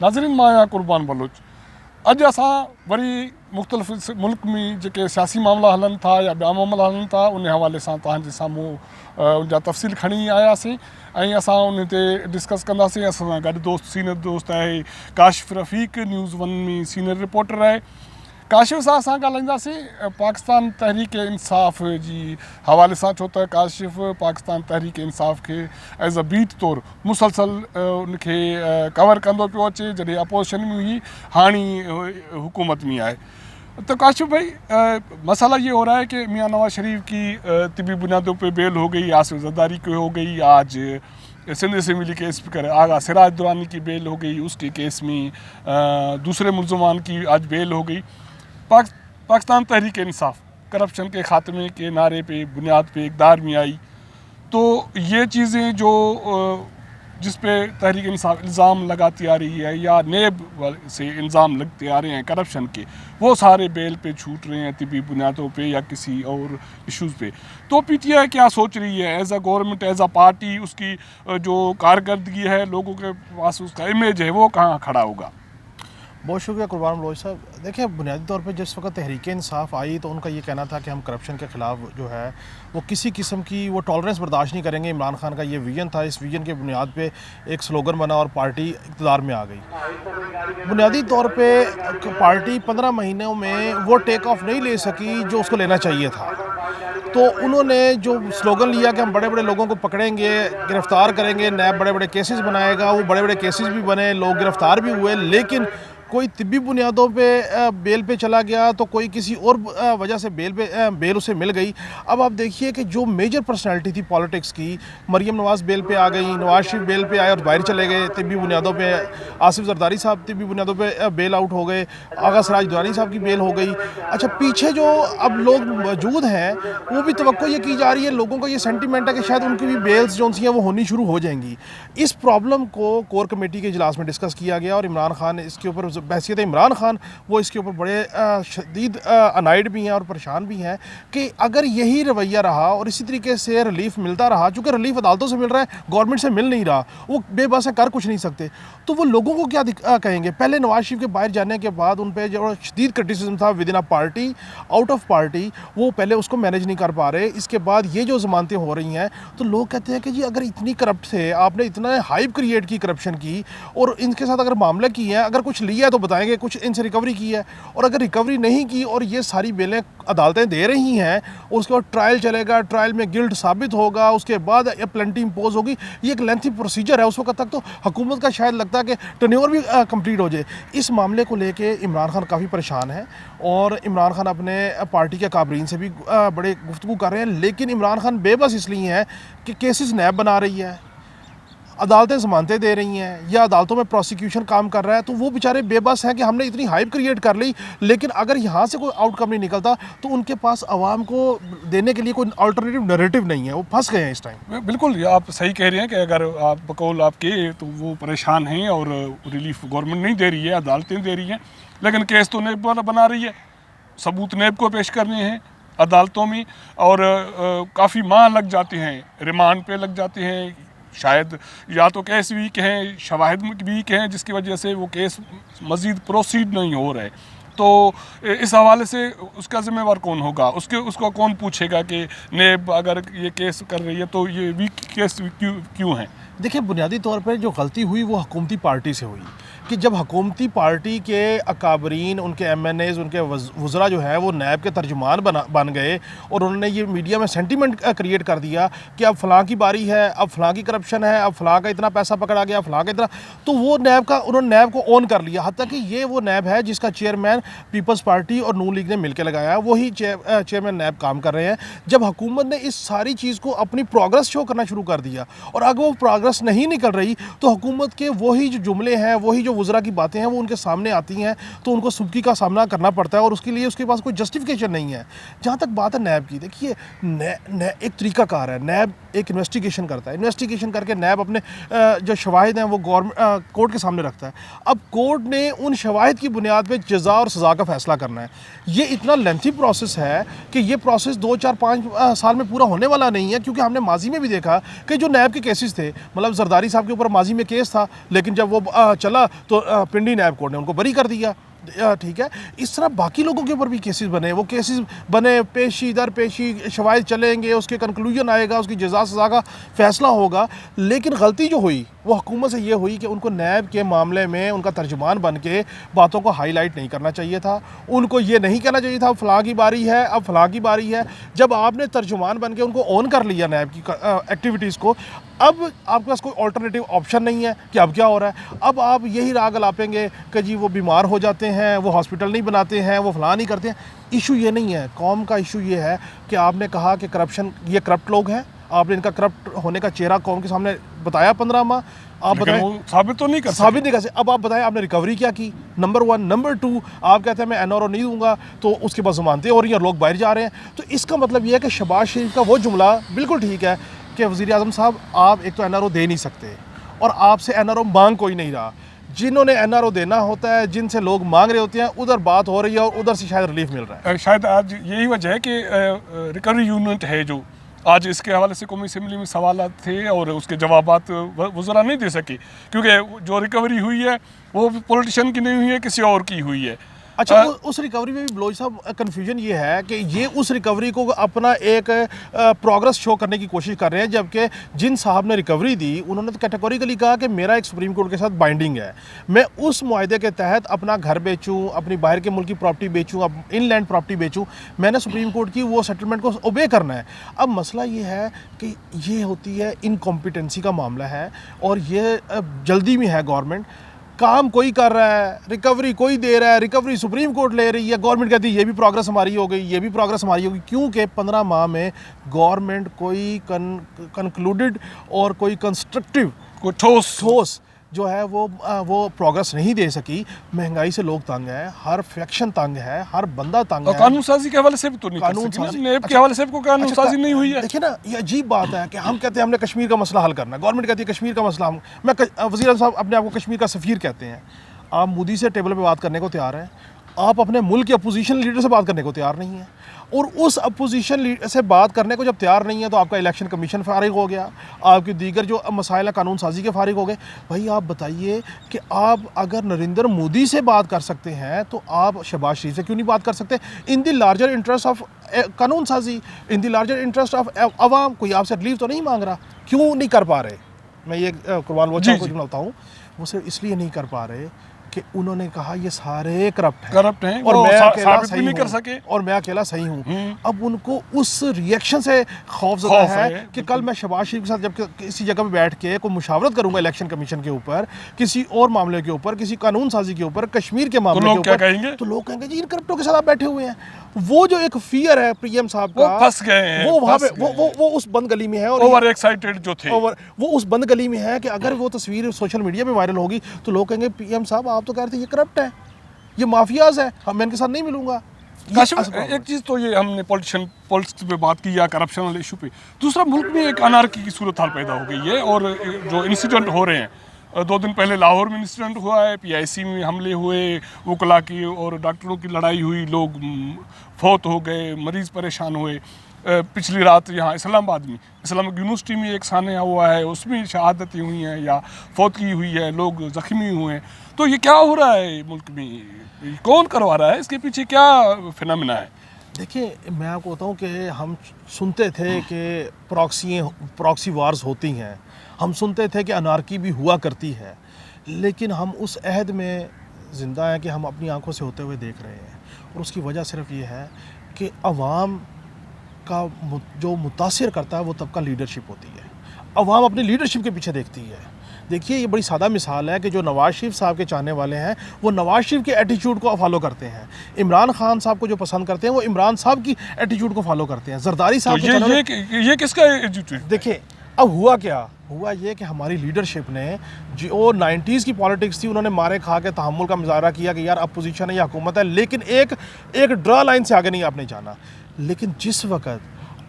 नाज़रीन मां आहियां कुर्बान बलोच। अॼु असां वरी मुख़्तलिफ़ मुल्क में जेके सियासी मामला हलनि था या ॿिया मामला हलनि था उन हवाले सां तव्हांजे साम्हूं उनजा तफ़सील खणी आयासीं ऐं असां उन ते डिस्कस कंदासीं। असां सां गॾु सीनियर दोस्त आहे काशिफ़ रफ़ीक, न्यूज़ 1 में सीनियर रिपोर्टर आहे। काशिफ़ सां असां ॻाल्हाईंदासीं पाकिस्तान तहरीक इंसाफ़ जी हवाले सां, छो त काशिफ़ पाकिस्तान तहरीक इंसाफ़ खे एज़ अ बीट तौरु मुसलसल उनखे कवर कंदो पियो अचे जॾहिं अपोज़िशन में हुई, हाणे हुकूमत में आहे। तो काशिफ़ भाई, मसला ये हो रहा है कि मियाँ नवाज शरीफ की तिबी बुनियादों पे बेल हो गई, आसिफ जरदारी की हो गई, आज सिंध असेंबली के स्पीकर आगा सिराज दुरानी की बेल हो गई, उसके केस में दूसरे मुल्ज़मान की आज बेल हो गई। पाकिस्तान तहरीक इंसाफ करप्शन के ख़ात्मे के नारे पे बुनियाद पे इक़्तिदार में आई, तो ये चीज़ें जो जिस पे तहरीक इंसाफ इल्ज़ाम लगाती आ रही है या नेब से इल्ज़ाम लगते आ रहे हैं करप्शन के, वो सारे बेल पे छूट रहे हैं तिबी बुनियादों पे या किसी और इश्यूज़ पे। तो PTI क्या सोच रही है as a government, as a party, उसकी जो कारकर्दगी है, लोगों के पास उसका इमेज है, वो कहाँ खड़ा होगा? बहुत शुक्रिया कुर्बान बलोच साहब। देखिए, बुनियादी तौर पे जिस वक्त तहरीक इंसाफ आई तो उनका ये कहना था कि हम करप्शन के ख़िलाफ़ जो है वो किसी किस्म की वो टॉलरेंस बर्दाश्त नहीं करेंगे। इमरान खान का ये विजन था, इस विजन के बुनियाद पे एक स्लोगन बना और पार्टी इक़्तिदार में आ गई। बुनियादी तौर पे पार्टी 15 महीनों में वो टेक ऑफ नहीं ले सकी जो उसको लेना चाहिए था। तो उन्होंने जो स्लोगन लिया कि हम बड़े बड़े लोगों को पकड़ेंगे, गिरफ़्तार करेंगे, नैब बड़े बड़े केसेस बनाएगा, वो बड़े बड़े केसेस भी बने, लोग गिरफ़्तार भी हुए, लेकिन कोई तिब्बी बुनियादों पे बेल पे चला गया तो कोई किसी और वजह से बेल उसे मिल गई। अब आप देखिए कि जो मेजर पर्सनालिटी थी पॉलिटिक्स की, मरीम नवाज़ बेल पे आ गई, नवाज शरीफ बेल पे आए और बाहर चले गए तिब्बी बुनियादों पे, आसिफ जरदारी साहब तिब्बी बुनियादों पे बेल आउट हो गए, आगा सिराज दुरानी साहब की बेल हो गई। अच्छा, पीछे जो अब लोग मौजूद हैं वो भी तवक्को ये की जा रही है, लोगों का ये सेंटिमेंट है कि शायद उनकी भी बेल्स जो सी हैं वो होनी शुरू हो जाएंगी। इस प्रॉब्लम को कोर कमेटी के इजलास में डिस्कस किया गया और इमरान खान इसके ऊपर, बहसीत इमरान खान, वो इसके ऊपर बड़े शदीद अनाइड भी हैं और परेशान भी हैं कि अगर यही रवैया रहा और इसी तरीके से रिलीफ मिलता रहा, चूँकि रिलीफ अदालतों से मिल रहा है, गवर्नमेंट से मिल नहीं रहा, वो बेबस है, कर कुछ नहीं सकते, तो वो लोगों को क्या कहेंगे। पहले नवाज शरीफ के बाहर जाने के बाद उन पर जो शदीद क्रिटिसिज्म था with in a party, out of party, वो पहले उसको मैनेज नहीं कर पा रहे। इसके बाद ये जो ज़मानतें हो रही हैं तो लोग कहते हैं कि जी अगर इतनी करप्ट थे, आपने इतना हाइप क्रिएट की करप्शन की और इनके साथ अगर मामला की है, अगर कुछ लिया है तो बताएंगे कुछ इनसे रिकवरी की है, और अगर रिकवरी नहीं की और ये सारी बेलें अदालतें दे रही हैं और उसके बाद ट्रायल चलेगा, ट्रायल में गिल्ट साबित होगा, उसके बाद प्लेंटी इम्पोज होगी, ये एक लेंथी प्रोसीजर है। उस वक्त तक तो हुकूमत का शायद लगता है कि टेन्योर भी कंप्लीट हो जाए। इस मामले को लेके इमरान खान काफ़ी परेशान है और इमरान खान अपने पार्टी के काबरीन से भी बड़े गुफ्तगू कर रहे हैं, लेकिन इमरान खान बेबस इसलिए हैं कि केसेस नैब बना रही है, अदालतें ज़मानतें दे रही हैं या अदालतों में प्रोसिक्यूशन काम कर रहा है, तो वो बेचारे बेबस हैं कि हमने इतनी हाइप क्रिएट कर ली, लेकिन अगर यहाँ से कोई आउटकम नहीं निकलता तो उनके पास आवाम को देने के लिए कोई अल्टरनेटिव नैरेटिव नहीं है, वो फंस गए हैं इस टाइम। बिल्कुल, ये आप सही कह रहे हैं कि अगर आप बकौल आपके तो वो परेशान हैं और रिलीफ गवर्नमेंट नहीं दे रही है, अदालतें दे रही हैं, लेकिन केस तो नेब बना रही है, सबूत नेब को पेश करने हैं अदालतों में और काफ़ी माह लग जाते हैं, रिमांड पे लग जाते हैं, शायद या तो केस वीक हैं, शवाहिद वीक हैं, जिसकी वजह से वो केस मज़ीद प्रोसीड नहीं हो रहे। तो इस हवाले से उसका ज़िम्मेवार कौन होगा, उसको कौन पूछेगा कि नेब अगर ये केस कर रही है तो ये वीक केस क्यों हैं? देखिए, बुनियादी तौर पर जो गलती हुई वो हुकूमती पार्टी से हुई कि जब हुकूमती पार्टी के अकाबरीन, उनके MNAs, उनके वज़रा जो है वो नैब के तर्जुमान बन गए और उन्होंने ये मीडिया में सेंटीमेंट क्रिएट कर दिया कि अब फ़लाँ की बारी है, अब फ़लाँ की करप्शन है, अब फ़लाँ का इतना पैसा पकड़ा गया, फ़लाँ का इतना, तो वो उन्होंने नैब को ऑन कर लिया। हत्ता कि ये वो नैब है जिसका चेयरमैन पीपल्स पार्टी और नून लीग ने मिलकर लगाया, वही चेयरमैन नैब काम कर रहे हैं। जब हुकूमत ने इस सारी चीज़ को अपनी प्रोग्रेस शो करना शुरू कर दिया और अगर वो प्रोग्रेस नहीं निकल रही तो हुकूमत के वही जो जुमले हैं, वही जो वज़रा की बातें हैं वो उनके सामने आती हैं, तो उनको सुबकी का सामना करना पड़ता है और उसके लिए उसके पास कोई जस्टिफिकेशन नहीं है। जहाँ तक बात है नैब की, देखिए एक तरीकाकार है, नैब एक इन्वेस्टिगेशन करता है, इन्वेस्टिगेशन करके नैब अपने जो शवाहिद हैं वो गवर्नमेंट कोर्ट के सामने रखता है। अब कोर्ट ने उन शवाहिद की बुनियाद पे जज़ा और सज़ा का फ़ैसला करना है। ये इतना लेंथी प्रोसेस है कि ये प्रोसेस 2, 4, 5 साल में पूरा होने वाला नहीं है, क्योंकि हमने माजी में भी देखा कि जो नैब के केसेस थे, मतलब जरदारी साहब के ऊपर माजी में केस था, लेकिन जब वो चला तो पिंडी नैब कोर्ट ने उनको बरी कर दिया। ठीक है, इस तरह बाकी लोगों के ऊपर भी केसेस बने, वो केसेस बने, पेशी दर पेशी शवाहिद चलेंगे, उसके कंक्लूजन आएगा, उसकी जज़ा सज़ा का फ़ैसला होगा। लेकिन गलती जो हुई वो हुकूमत से ये हुई कि उनको नैब के मामले में उनका तर्जुमान बन के बातों को हाईलाइट नहीं करना चाहिए था। उनको ये नहीं कहना चाहिए था फ़लाँ की बारी है, अब फ़लाँ की बारी है। जब आपने तर्जुमान बन के उनको ऑन कर लिया नैब की एक्टिविटीज़ को, अब आपके पास कोई अल्टरनेटिव ऑप्शन नहीं है कि अब क्या हो रहा है। अब आप यही राग अलापेंगे कि जी वो बीमार हो जाते हैं, वो हॉस्पिटल नहीं बनाते हैं, वो फ़लाँ नहीं करते हैं। इशू ये नहीं है, कौम का इशू ये है कि आपने कहा कि करप्शन, ये करप्ट लोग हैं, आपने इनका करप्ट होने का चेहरा कौम के सामने बताया 15 माह, आप बताएं साबित तो नहीं कर सकते। अब आप बताएं आपने रिकवरी क्या की, नंबर 1। नंबर 2, आप कहते हैं मैं NRO नहीं दूंगा, तो उसके बाद ज़मानतें हो रही हैं और लोग बाहर जा रहे हैं। तो इसका मतलब ये है कि शहबाज शरीफ का वो जुमला बिल्कुल ठीक है कि वज़ीर आज़म साहब आप एक तो NRO दे नहीं सकते और आपसे NRO मांग कोई नहीं रहा। जिन्होंने NRO देना होता है, जिनसे लोग मांग रहे होते हैं, उधर बात हो रही है और उधर से शायद रिलीफ मिल रहा है। शायद आज यही वजह है कि रिकवरी यूनिट है जो आज इसके हवाले से कौमी असम्बली में सवाल थे और उसके जवाबात वज़रा नहीं दे सके, क्योंकि जो रिकवरी हुई है वो पॉलिटिशियन की नहीं हुई है, किसी और की हुई है। अच्छा, उस रिकवरी में भी बलोच साहब कन्फ्यूजन ये है कि ये उस रिकवरी को अपना एक प्रोग्रेस शो करने की कोशिश कर रहे हैं, जबकि जिन साहब ने रिकवरी दी उन्होंने तो कैटेगोरिकली कहा कि मेरा एक सुप्रीम कोर्ट के साथ बाइंडिंग है, मैं उस मुआहदे के तहत अपना घर बेचूँ, अपनी बाहर के मुल्क की प्रॉपर्टी बेचूँ, अब इनलैंड प्रॉपर्टी बेचूँ, मैंने सुप्रीम कोर्ट की वो सेटलमेंट को ओबे करना है। अब मसला ये है कि ये होती है इनकॉम्पिटेंसी का मामला है और ये जल्दी में है। गवर्नमेंट काम कोई कर रहा है, रिकवरी कोई दे रहा है, रिकवरी सुप्रीम कोर्ट ले रही है, गवर्नमेंट कहती है ये भी प्रोग्रेस हमारी हो गई, ये भी प्रोग्रेस हमारी होगी, क्योंकि 15 माह में गवर्नमेंट कोई कंक्लूडेड और कोई कंस्ट्रक्टिव, कोई ठोस जो है वो प्रोग्रेस नहीं दे सकी। महंगाई से लोग तंग हैं, हर फैक्शन तंग है, हर बंदा तंग है। कानून साजी के हवाले से भी तो नहीं, कानून के हवाले से को कानून साजी नहीं हुई है। देखिए ना, ये अजीब बात है कि हम कहते हैं हमने कश्मीर का मसला हल करना है, गवर्नमेंट कहती है कश्मीर का मसला मैं वज़ीर साहब अपने आप को कश्मीर का सफ़ीर कहते हैं। आप मोदी से टेबल पर बात करने को तैयार हैं, आप अपने मुल्क के अपोजिशन लीडर से बात करने को तैयार नहीं है, और उस अपोजिशन लीडर से बात करने को जब तैयार नहीं है तो आपका इलेक्शन कमीशन फारिग हो गया, आपके दीगर जो मसाइल कानून साजी के फारिग हो गए। भाई आप बताइए कि आप अगर नरेंद्र मोदी से बात कर सकते हैं तो आप शहबाज शरीफ से क्यों नहीं बात कर सकते? In the larger interest of कानून साजी, in the larger interest of अवाम। कोई आपसे रिलीफ तो नहीं मांग रहा, क्यों नहीं कर पा रहे? मैं ये कुर्बान लोचा को जुमला बताऊँ, वो सिर्फ इसलिए नहीं कर पा रहे कि उन्होंने कहा ये सारे करप्ट हैं और मैं अकेला सही नहीं कर सके और मैं अकेला सही हूँ। अब उनको उस रिएक्शन से खौफज़दा है कि कल मैं शहबाज शरीफ के साथ जब किसी जगह पे बैठ के कोई मुशावरत करूंगा इलेक्शन कमीशन के ऊपर, किसी और मामले के ऊपर, किसी कानून साजी के ऊपर, कश्मीर के मामले के ऊपर, तो लोग कहेंगे जी इन करप्टों के साथ आप बैठे हुए हैं। वो जो एक फियर है पीएम साहब का, फंस गए हैं, वो वहाँ पे वो उस बंद गली में है और ओवर एक्साइटेड जो थे वो उस बंद गली में है कि अगर वो तस्वीर सोशल मीडिया पे वायरल होगी तो लोग कहेंगे पीएम साहब आप तो कह रहे थे ये करप्ट है, ये माफियाज है, मैं इनके साथ नहीं मिलूंगा। एक चीज़ तो ये हमने पॉलिटिक्स पे बात की या करप्शन वाले इशू पे, दूसरा मुल्क में एक अनारकी की सूरत हाल पैदा हो गई है और जो इंसिडेंट हो रहे हैं, 2 दिन पहले लाहौर में इंसिडेंट हुआ है, PIC में हमले हुए, वकला की और डॉक्टरों की लड़ाई हुई, लोग फौत हो गए, मरीज़ परेशान हुए। पिछली रात यहाँ इस्लामाबाद में इस्लामिक यूनिवर्सिटी में एक सान्या हुआ है, उसमें शहादतें हुई हैं या फौतगी हुई है, लोग ज़ख्मी हुए हैं। तो ये क्या हो रहा है मुल्क में, कौन करवा रहा है, इसके पीछे क्या फिनोमेना है? देखिए मैं आपको बताऊँ कि हम सुनते थे कि प्रॉक्सी वार्स होती हैं, हम सुनते थे कि अनारकी भी हुआ करती है, लेकिन हम उस अहद में ज़िंदा हैं कि हम अपनी आंखों से होते हुए देख रहे हैं। और उसकी वजह सिर्फ ये है कि अवाम का जो मुतासिर करता है वो तबका लीडरशिप होती है, अवाम अपनी लीडरशिप के पीछे देखती है। देखिए ये बड़ी सादा मिसाल है कि जो नवाज़ शरीफ साहब के चाहने वाले हैं वो नवाज़ शरीफ के एटीट्यूड को फॉलो करते हैं, इमरान खान साहब को जो पसंद करते हैं वो इमरान साहब की एटीट्यूड को फॉलो करते हैं, जरदारी साहब तो ये किसका एटीट्यूड? देखिए अब हुआ क्या हुआ, ये कि हमारी लीडरशिप ने जो 90s की पॉलिटिक्स थी उन्होंने मारे खा के तहम्मुल का मुजाहरा किया कि यार अपोजिशन है या हुकूमत है, लेकिन एक ड्रा लाइन से आगे नहीं आपने जाना। लेकिन जिस वक्त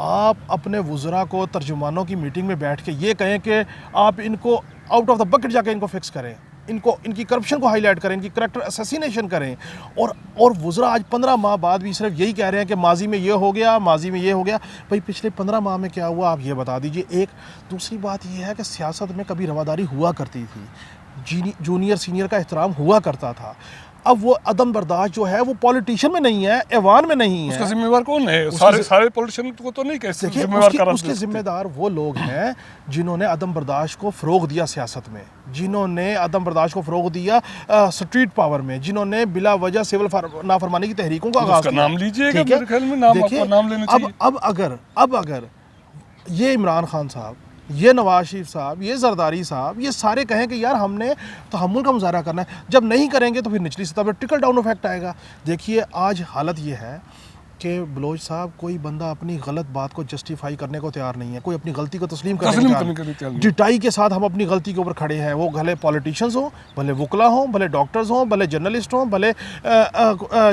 आप अपने वुज़रा को तर्जुमानों की मीटिंग में बैठ के ये कहें कि आप इनको आउट ऑफ द बकेट जाके इनको फिक्स करें, इनकी करप्शन को हाईलाइट करें, इनकी करैक्टर असैसिनेशन करें, और वुज़रा आज 15 माह बाद भी सिर्फ यही कह रहे हैं कि माजी में ये हो गया, माजी में ये हो गया। भाई पिछले 15 माह में क्या हुआ आप ये बता दीजिए। एक दूसरी बात ये है कि सियासत में कभी रवादारी हुआ करती थी, जूनियर सीनियर का एहतराम हुआ करता था। अब वो अदम बर्दाश्त जो है वो पॉलिटिशियन में नहीं है, ऐवान में नहीं है। उसका जिम्मेवार कौन है? सारे पॉलिटिशियन को तो नहीं कह सकते जिम्मेवार करार। उसके जिम्मेदार वो लोग हैं जिन्होंने अदम बर्दाश्त को फ़रोग दिया सियासत में, जिन्होंने अदम बर्दाश्त को फ़रोग दिया स्ट्रीट पावर में, जिन्होंने बिला वजह सिविल नाफरमानी की तहरीकों का आगाज़ किया। नाम लीजिएगा, मेरे ख्याल में नाम आपको नाम लेना चाहिए। अब अगर ये इमरान खान साहब, ये नवाज शरीफ साहब, ये जरदारी साहब, ये सारे कहें कि यार हमने तहम्मुल का मुजाहरा करना है, जब नहीं करेंगे तो फिर निचली सतह पर ट्रिकल डाउन इफेक्ट आएगा। देखिए आज हालत ये है कि बलोच साहब, कोई बंदा अपनी गलत बात को जस्टिफाई करने को तैयार नहीं है, कोई अपनी गलती को तस्लीम करने को तैयार नहीं। डिटाई के साथ हम अपनी गलती के ऊपर खड़े हैं, वो भले पॉलिटिशियंस हों, भले वकला हों, भले डॉक्टर्स हों, भले जर्नलिस्ट हों, भले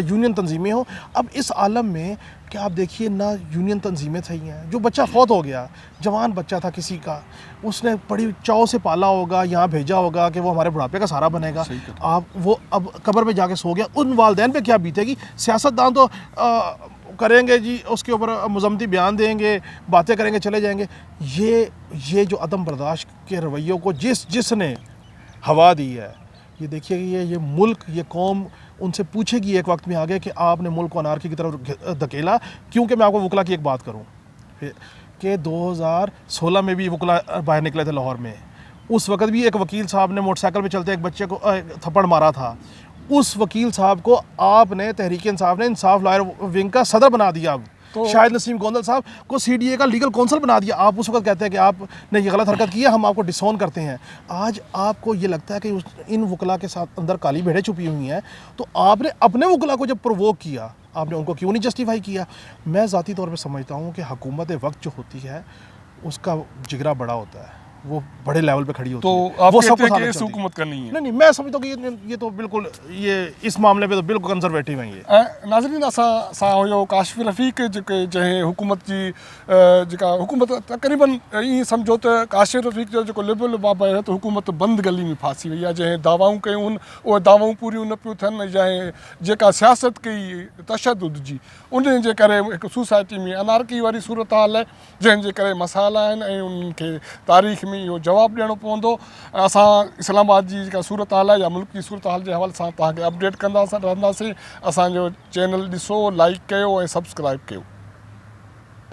यूनियन तंजीमें हों। अब इस आलम में क्या आप देखिए ना, यूनियन तंजीमें सही हैं, जो बच्चा फौत हो गया, जवान बच्चा था किसी का, उसने बड़ी चाव से पाला होगा, यहाँ भेजा होगा कि वो हमारे बुढ़ापे का सहारा बनेगा, आप वो अब कब्र में जाके सो गया, उन वालदैन पे क्या बीतेगी? सियासतदान तो करेंगे जी, उसके ऊपर मजम्मती बयान देंगे, बातें करेंगे, चले जाएंगे। ये जो अदम बर्दाश्त के रवैयों को जिसने हवा दी है, ये देखिए ये मुल्क, ये कौम उनसे पूछेगी एक वक्त में आगे कि आपने मुल्क को अनारकी की तरफ धकेला। क्योंकि मैं आपको वकला की एक बात करूं कि 2016 में भी वकला बाहर निकले थे लाहौर में, उस वक्त भी एक वकील साहब ने मोटरसाइकिल पे चलते एक बच्चे को थप्पड़ मारा था। उस वकील साहब को आपने तहरीक इंसाफ ने इंसाफ लॉयर विंग का सदर बना दिया। अब तो शायद नसीम गोंदल साहब को CDA का लीगल काउंसिल बना दिया। आप उस वक्त कहते हैं कि आपने ये गलत हरकत की है, हम आपको डिसोन करते हैं। आज आपको ये लगता है कि इन वकला के साथ अंदर काली भेड़ें छुपी हुई हैं, तो आपने अपने वकला को जब प्रोवोक किया, आपने उनको क्यों नहीं जस्टिफाई किया? मैं ज़ाती तौर पर समझता हूँ कि हुकूमत वक्त जो होती है उसका जिगरा बड़ा होता है, वो बड़े लेवल पे खड़ी होती है। तो आप वो कहते हैं कि इस हुकूमत का नहीं है? नहीं, मैं समझता हूँ कि ये तो बिल्कुल, ये इस मामले पे तो बिल्कुल कंजर्वेटिव हैं ये। नाज़रीन, असां हुयो काशिफ़ रफ़ीक, जेके जंहिं हुकूमत जी जेका हुकूमत तक़रीबन ईअं सम्झो त काशिफ़ रफ़ीक जो जेको लिबल बाबा आहे त हुकूमत बंदि गली में फासी वई आहे। जंहिं दावाऊं कयूं उहे दावाऊं पूरियूं न पियूं थियनि, जेका सियासत कई तशदुद जी, उन जे करे हिकु सोसाइटी में अनारकी वारी सूरत हाल आहे, जंहिंजे करे मसाइला आहिनि ऐं उन्हनि खे तारीख़ में इहो जवाबु ॾियणो पवंदो। असां इस्लामाबाद जी जेका सूरत हाल आहे या मुल्क जी सूरत हाल जे हवाले सां तव्हांखे अपडेट कंदा रहंदासीं। असांजो चैनल ॾिसो, लाइक कयो ऐं सब्सक्राइब कयो।